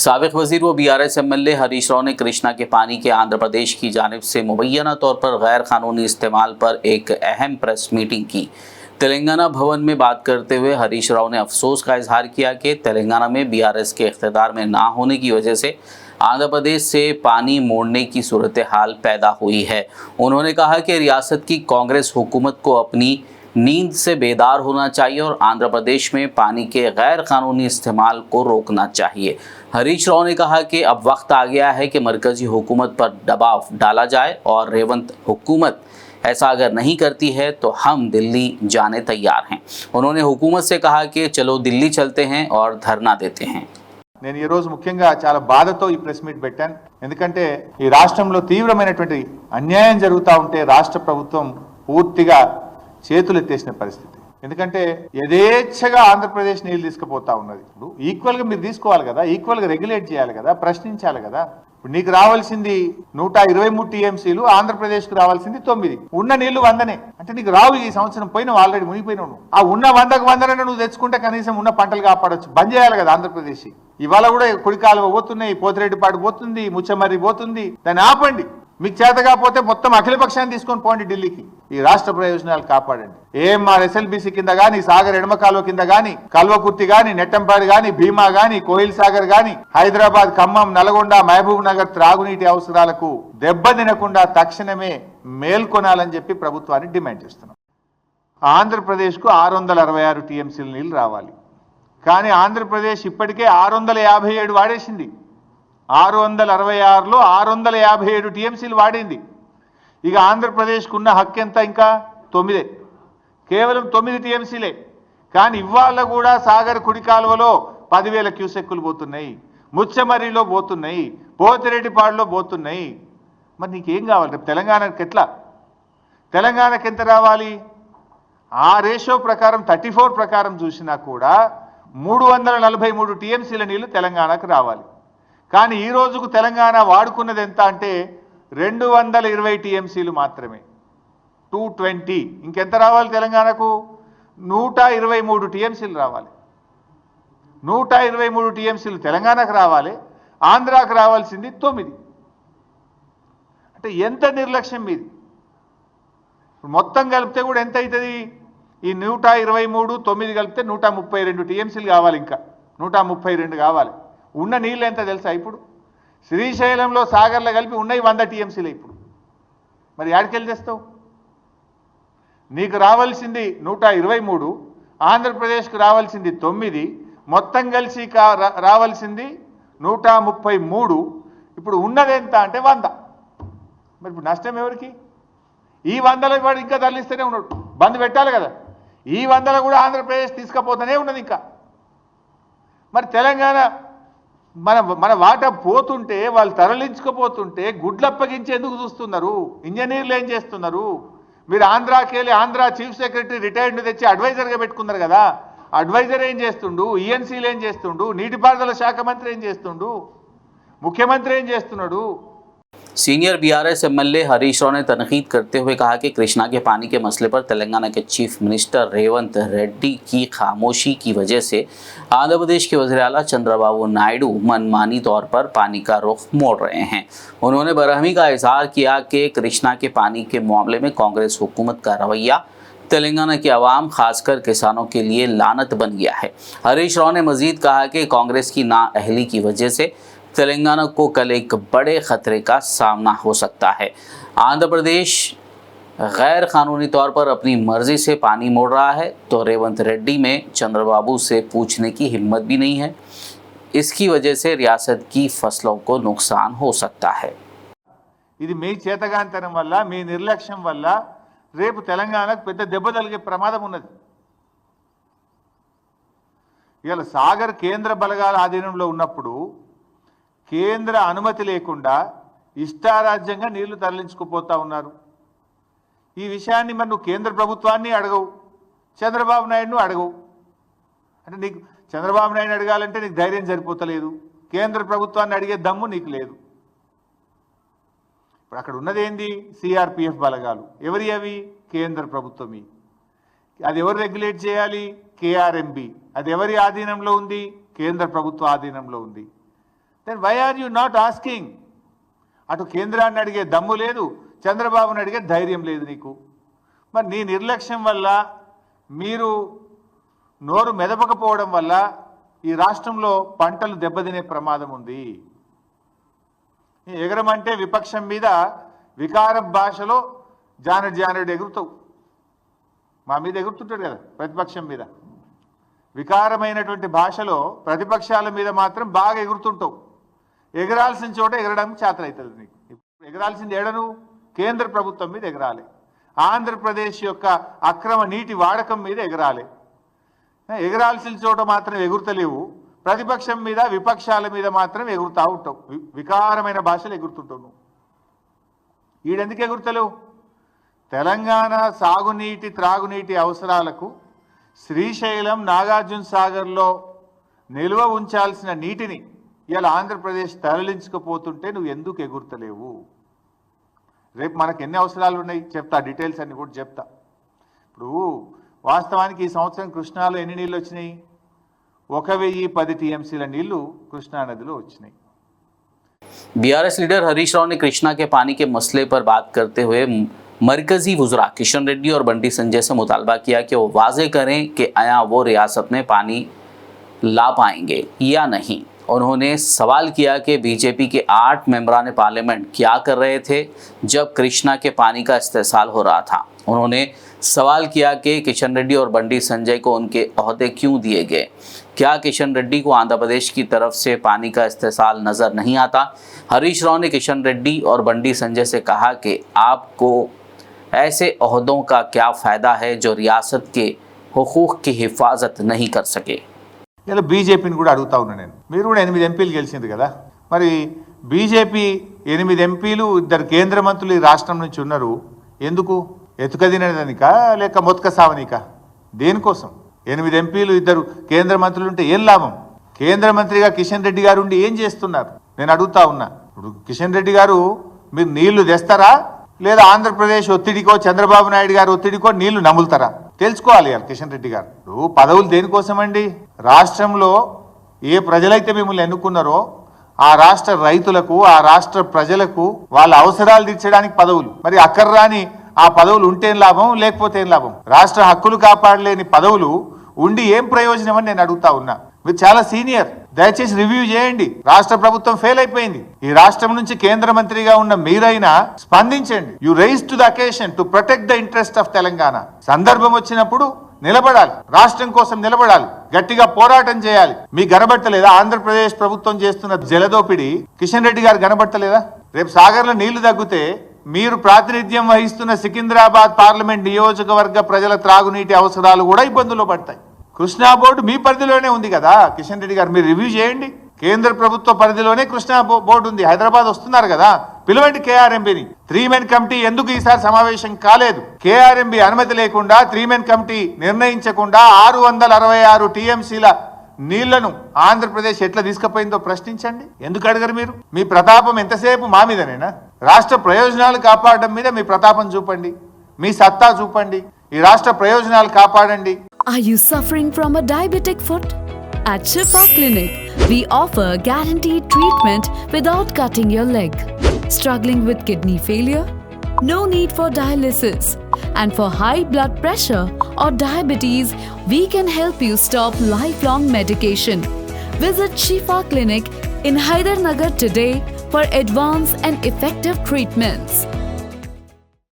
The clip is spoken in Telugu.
साबिक वजीर व बीआरएस एमएलए हरीश राव ने कृष्णा के पानी के आंध्र प्रदेश की जानिब से मुबैना तौर पर गैर कानूनी इस्तेमाल पर एक अहम प्रेस मीटिंग की। तेलंगाना भवन में बात करते हुए हरीश राव ने अफसोस का इजहार किया कि तेलंगाना में बीआरएस के इख्तियार में ना होने की वजह से आंध्र प्रदेश से पानी मोड़ने की सूरत हाल पैदा हुई है। उन्होंने कहा कि रियासत की कांग्रेस हुकूमत को अपनी नींद से बेदार होना चाहिए और आंध्र प्रदेश में पानी के गैर कानूनी इस्तेमाल को रोकना चाहिए। हरीश राव ने कहा कि अब वक्त आ गया है कि मरकजी हुकूमत पर दबाव डाला जाए और रेवंत हुकूमत ऐसा अगर नहीं करती है तो हम दिल्ली जाने तैयार हैं। उन्होंने हुकूमत से कहा कि चलो दिल्ली चलते हैं और धरना देते हैं। నేను ఈ రోజు ముఖ్యంగా చాలా బాధతో ఈ ప్రెస్ మీట్ పెట్టాను. ఎందుకంటే ఈ రాష్ట్రంలో తీవ్రమైనటువంటి అన్యాయం జరుగుతూ ఉంటే రాష్ట్ర ప్రభుత్వం పూర్తిగా చేతులు ఎత్తేసిన పరిస్థితి. ఎందుకంటే యథేచ్ఛగా ఆంధ్రప్రదేశ్ నీళ్ళు తీసుకుపోతా ఉన్నది. ఇప్పుడు ఈక్వల్గా మీరు తీసుకోవాలి కదా, ఈక్వల్గా రెగ్యులేట్ చేయాలి కదా, ప్రశ్నించాలి కదా. ఇప్పుడు నీకు రావాల్సింది 123 టీఎంసీలు, ఆంధ్రప్రదేశ్కు రావాల్సింది 9. ఉన్న నీళ్లు 100నే. అంటే నీకు రావు, ఈ సంవత్సరం పోయినావు, ఆల్రెడీ మునిగిపోయినావు. ఆ ఉన్న 100కు 100 నువ్వు తెచ్చుకుంటే కనీసం ఉన్న పంటలు కాపాడొచ్చు. బంద్ చేయాలి కదా ఆంధ్రప్రదేశ్. ఇవాళ కూడా కుడికాలువ పోతున్నాయి, పోతిరెడ్డిపాడు పోతుంది, ముచ్చమర్రి పోతుంది. దాన్ని ఆపండి. మీకు చేత కాకపోతే మొత్తం అఖిలపక్షాన్ని తీసుకొని పోండి ఢిల్లీకి. ఈ రాష్ట్ర ప్రయోజనాలు కాపాడండి. ఏఎంఆర్ ఎస్ఎల్బీసీ కింద గానీ, సాగర్ ఎడమ కాలువ కింద గానీ, కల్వకుర్తి గానీ, నెట్టంపాడు గానీ, భీమా గానీ, కోయిల్ సాగర్ గానీ, హైదరాబాద్, ఖమ్మం, నల్గొండ, మహబూబ్ నగర్ త్రాగునీటి అవసరాలకు దెబ్బ తినకుండా తక్షణమే మేల్కొనాలని చెప్పి ప్రభుత్వాన్ని డిమాండ్ చేస్తున్నాం. ఆంధ్రప్రదేశ్కు 666 టీఎంసీల నీళ్లు రావాలి. కానీ ఆంధ్రప్రదేశ్ ఇప్పటికే 657 వాడేసింది. 666లో 657 టీఎంసీలు వాడింది. ఇక ఆంధ్రప్రదేశ్కు ఉన్న హక్కు ఎంత? ఇంకా 9. కేవలం 9 టీఎంసీలే. కానీ ఇవాళ కూడా సాగర్ కుడి కాలువలో 10,000 క్యూసెక్కులు పోతున్నాయి, ముచ్చమర్రిలో పోతున్నాయి, పోతిరెడ్డిపాడులో పోతున్నాయి. మరి నీకేం కావాలి? రేపు తెలంగాణకి ఎట్లా? తెలంగాణకి ఎంత రావాలి? ఆ రేషియో ప్రకారం 34 ప్రకారం చూసినా కూడా 343 టీఎంసీల నీళ్లు తెలంగాణకు రావాలి. కానీ ఈ రోజుకు తెలంగాణ వాడుకున్నది ఎంత అంటే 220 టీఎంసీలు మాత్రమే. 220. ఇంకెంత రావాలి తెలంగాణకు? 123 టీఎంసీలు రావాలి. 123 టీఎంసీలు తెలంగాణకు రావాలి. ఆంధ్రాకు రావాల్సింది 9. అంటే ఎంత నిర్లక్ష్యం మీది? మొత్తం కలిపితే కూడా ఎంత అవుతుంది? ఈ 123 9 కలిపితే 132 టీఎంసీలు కావాలి. ఇంకా 132 కావాలి. ఉన్న నీళ్ళు ఎంత తెలుసా? ఇప్పుడు శ్రీశైలంలో సాగర్లో కలిపి ఉన్నాయి 100 టీఎంసీలు. ఇప్పుడు మరి యాడికెళ్ళి తెస్తావు? నీకు రావాల్సింది 123, ఆంధ్రప్రదేశ్కు రావాల్సింది 9, మొత్తం కలిసి రావాల్సింది 133. ఇప్పుడు ఉన్నది ఎంత అంటే 100. మరి ఇప్పుడు నష్టం ఎవరికి? ఈ 100లో వాడు ఇంకా తరలిస్తూనే ఉన్నాడు. బంద్ పెట్టాలి కదా. ఈ 100లో కూడా ఆంధ్రప్రదేశ్ తీసుకుపోతూనే ఉన్నది ఇంకా. మరి తెలంగాణ మన వాటా పోతుంటే, వాళ్ళు తరలించుకుపోతుంటే గుడ్లు అప్పగించి ఎందుకు చూస్తున్నారు? ఇంజనీర్లు ఏం చేస్తున్నారు? మీరు ఆంధ్రాకి వెళ్ళి ఆంధ్ర చీఫ్ సెక్రటరీ రిటైర్డ్ తెచ్చి అడ్వైజర్గా పెట్టుకున్నారు కదా. అడ్వైజర్ ఏం చేస్తుండు? ఈఎన్సీలు ఏం చేస్తుండు? నీటిపారుదల శాఖ మంత్రి ఏం చేస్తుండు? ముఖ్యమంత్రి ఏం చేస్తున్నాడు? Senior BRS MLA Harish Rao ने तनकीद करते हुए कहा कि कृष्णा के पानी के मसले पर तेलंगाना के चीफ मिनिस्टर रेवंत रेड्डी की खामोशी की वजह से आंध्र प्रदेश के वज़ीर आला चंद्रबाबू नायडू मनमानी तौर पर पानी का रुख मोड़ रहे हैं। उन्होंने बरहमी का इजहार किया कि कृष्णा के पानी के मामले में कांग्रेस हुकूमत का रवैया तेलंगाना की आवाम खासकर किसानों के लिए लानत बन गया है। हरीश राव ने मजीद कहा कि कांग्रेस की नाअहली की वजह से तेलंगाना को कल एक बड़े खतरे का सामना हो सकता है। आंध्र प्रदेश गैर कानूनी तौर पर अपनी मर्जी से पानी मोड़ रहा है तो रेवंत रेड्डी में चंद्रबाबू से पूछने की हिम्मत भी नहीं है। इसकी वजह से रियासत की फसलों को नुकसान हो सकता है। ఇది మీ చేతగాంతనం వల్ల, మీ నిర్లక్ష్యం వల్ల రేపు తెలంగాణకు పెద్ద దెబ్బ తగిలే ప్రమాదం ఉన్నది. ఇవాళ సాగర్ కేంద్ర బలగాల ఆధీనంలో ఉన్నప్పుడు కేంద్ర అనుమతి లేకుండా ఇష్టారాజ్యంగా నీళ్లు తరలించుకుపోతా ఉన్నారు. ఈ విషయాన్ని మరి నువ్వు కేంద్ర ప్రభుత్వాన్ని అడగవు, చంద్రబాబు నాయుడును అడగవు. అంటే నీకు చంద్రబాబు నాయుడు అడగాలంటే నీకు ధైర్యం సరిపోతలేదు, కేంద్ర ప్రభుత్వాన్ని అడిగే దమ్ము నీకు లేదు. ఇప్పుడు అక్కడ ఉన్నది ఏంది? సిఆర్పిఎఫ్ బలగాలు. ఎవరి అవి? కేంద్ర ప్రభుత్వమి. అది ఎవరు రెగ్యులేట్ చేయాలి? కేఆర్ఎంబి. అది ఎవరి ఆధీనంలో ఉంది? కేంద్ర ప్రభుత్వ ఆధీనంలో ఉంది. Then why are you not asking? అటు కేంద్రాన్ని అడిగే దమ్ము లేదు, చంద్రబాబుని అడిగే ధైర్యం లేదు నీకు. మరి నీ నిర్లక్ష్యం వల్ల, మీరు నోరు మెదపకపోవడం వల్ల ఈ రాష్ట్రంలో పంటలు దెబ్బతినే ప్రమాదం ఉంది. ఎగరమంటే విపక్షం మీద వికార భాషలో జానడు ఎగురుతావు. మా మీద ఎగురుతుంటాడు కదా ప్రతిపక్షం మీద. వికారమైనటువంటి భాషలో ప్రతిపక్షాల మీద మాత్రం బాగా ఎగురుతుంటావు. ఎగరాల్సిన చోట ఎగరడానికి చేతనవుతుంది నీకు. ఎగరాల్సింది ఎడను కేంద్ర ప్రభుత్వం మీద ఎగరాలి, ఆంధ్రప్రదేశ్ యొక్క అక్రమ నీటి వాడకం మీద ఎగరాలి. ఎగరాల్సిన చోట మాత్రం ఎగురుతలేవు, ప్రతిపక్షం మీద విపక్షాల మీద మాత్రం ఎగురుతూ ఉంటావు. వికారమైన భాషలు ఎగురుతుంటావు నువ్వు. ఈడెందుకు ఎగురుతలేవు? తెలంగాణ సాగునీటి త్రాగునీటి అవసరాలకు శ్రీశైలం నాగార్జున సాగర్లో నిల్వ ఉంచాల్సిన నీటిని ఇలా ఆంధ్రప్రదేశ్ తరలించుకుపోతుంటే నువ్వు ఎందుకు ఎగురుతలేవు? రేపు మనకు ఎన్ని అవసరాలు ఉన్నాయి చెప్తా, డీటెయిల్స్ అన్ని కూడా చెప్తా. ఇప్పుడు వాస్తవానికి ఈ సంవత్సరం కృష్ణాలో ఎన్ని నీళ్ళు వచ్చినాయి? 1010 టీఎంసీల నీళ్లు కృష్ణా నదిలో వచ్చినాయి. बीआरएस लीडर हरीश राव ने कृष्णा के पानी के मसले पर बात करते हुए मरकजी वुज़रा किशन रेड्डी और बंटी संजय से मुतालबा किया कि वो वाजे करें कि आया वो रियासत में पानी ला पाएंगे या नहीं। उन्होंने सवाल किया कि बीजेपी के 8 मेंबरान पार्लियामेंट क्या कर रहे थे जब कृष्णा के पानी का इस्तेसाल हो रहा था। उन्होंने सवाल किया कि किशन रेड्डी और बंटी संजय को उनके ओहदे क्यों दिए गए। क्या किशन रेड्डी को आंध्र प्रदेश की तरफ से पानी का इस्तेसाल नज़र नहीं आता? हरीश राव ने किशन रेड्डी और बंटी संजय से कहा कि आपको ऐसे ओहदों का क्या फ़ायदा है जो रियासत के हुकूक की हिफाजत नहीं कर सके। ఇలా బీజేపీని కూడా అడుగుతా ఉన్నా నేను. మీరు కూడా 8 ఎంపీలు గెలిచింది కదా, మరి బీజేపీ 8 ఎంపీలు, 2 కేంద్ర మంత్రులు ఈ రాష్ట్రం నుంచి ఉన్నారు. ఎందుకు? ఎతుకదినదానికా లేక మొత్క సావనికా? దేనికోసం? 8 ఎంపీలు, 2 కేంద్ర మంత్రులు ఉంటే ఏం లాభం? కేంద్ర మంత్రిగా కిషన్ రెడ్డి గారు ఉండి ఏం చేస్తున్నారు నేను అడుగుతా ఉన్నా. ఇప్పుడు కిషన్ రెడ్డి గారు మీరు నీళ్లు తెస్తారా లేదా ఆంధ్రప్రదేశ్ ఒత్తిడికో చంద్రబాబు నాయుడు గారు ఒత్తిడికో నీళ్లు నములుతారా? తెలుసుకోవాలి కిషన్ రెడ్డి గారు. పదవులు దేనికోసమండి? రాష్ట్రంలో ఏ ప్రజలైతే మిమ్మల్ని ఎన్నుకున్నారో ఆ రాష్ట్ర రైతులకు, ఆ రాష్ట్ర ప్రజలకు వాళ్ళ అవసరాలు తీర్చడానికి పదవులు. మరి అక్కర్రాని ఆ పదవులు ఉంటేం లాభం, లేకపోతే ఏం లాభం? రాష్ట్ర హక్కులు కాపాడలేని పదవులు ఉండి ఏం ప్రయోజనం అని నేను అడుగుతా ఉన్నా. మీరు చాలా సీనియర్, దయచేసి రివ్యూ చేయండి. రాష్ట్ర ప్రభుత్వం ఫెయిల్ అయిపోయింది. ఈ రాష్ట్రం నుంచి కేంద్ర మంత్రిగా ఉన్న మీరైనా స్పందించండి. You rise to the occasion to protect the interest of Telangana. సందర్భం వచ్చినప్పుడు నిలబడాలి, రాష్ట్రం కోసం నిలబడాలి, గట్టిగా పోరాటం చేయాలి. మీ గనబట్టలేదా ఆంధ్రప్రదేశ్ ప్రభుత్వం చేస్తున్న జలదోపిడి? కిషన్ రెడ్డి గారు గనబట్టలేదా? రేపు సాగర్లో నీళ్లు తగ్గితే మీరు ప్రాతినిధ్యం వహిస్తున్న సికింద్రాబాద్ పార్లమెంట్ నియోజకవర్గ ప్రజల త్రాగునీటి అవసరాలు కూడా ఇబ్బందుల్లో పడతాయి. కృష్ణా బోర్డు మీ పరిధిలోనే ఉంది కదా కిషన్ రెడ్డి గారు, మీరు రివ్యూ చేయండి. కేంద్ర ప్రభుత్వ పరిధిలోనే కృష్ణా బోర్డు ఉంది. హైదరాబాద్ వస్తున్నారు కదా, పిలవండి కేఆర్ఎంబిని. 3 మెన్ కమిటీ ఎందుకు ఈసారి సమావేశం కాలేదు? కేఆర్ఎంబి అనుమతి లేకుండా 3 మెన్ కమిటీ నిర్ణయించకుండా 666 టీఎంసీల నీళ్లను ఆంధ్రప్రదేశ్ ఎట్లా తీసుకుపోయిందో ప్రశ్నించండి. ఎందుకు అడగరు మీరు? మీ ప్రతాపం ఎంతసేపు మా మీదనేనా? రాష్ట్ర ప్రయోజనాలు కాపాడడం మీద మీ ప్రతాపం చూపండి, మీ సత్తా చూపండి. ఈ రాష్ట్ర ప్రయోజనాలు కాపాడండి. Are you suffering from a diabetic foot? At Shifa Clinic, we offer guaranteed treatment without cutting your leg. Struggling with kidney failure? No need for dialysis. And for high blood pressure or diabetes, we can help you stop lifelong medication. Visit Shifa Clinic in Hydernagar today for advanced and effective treatments.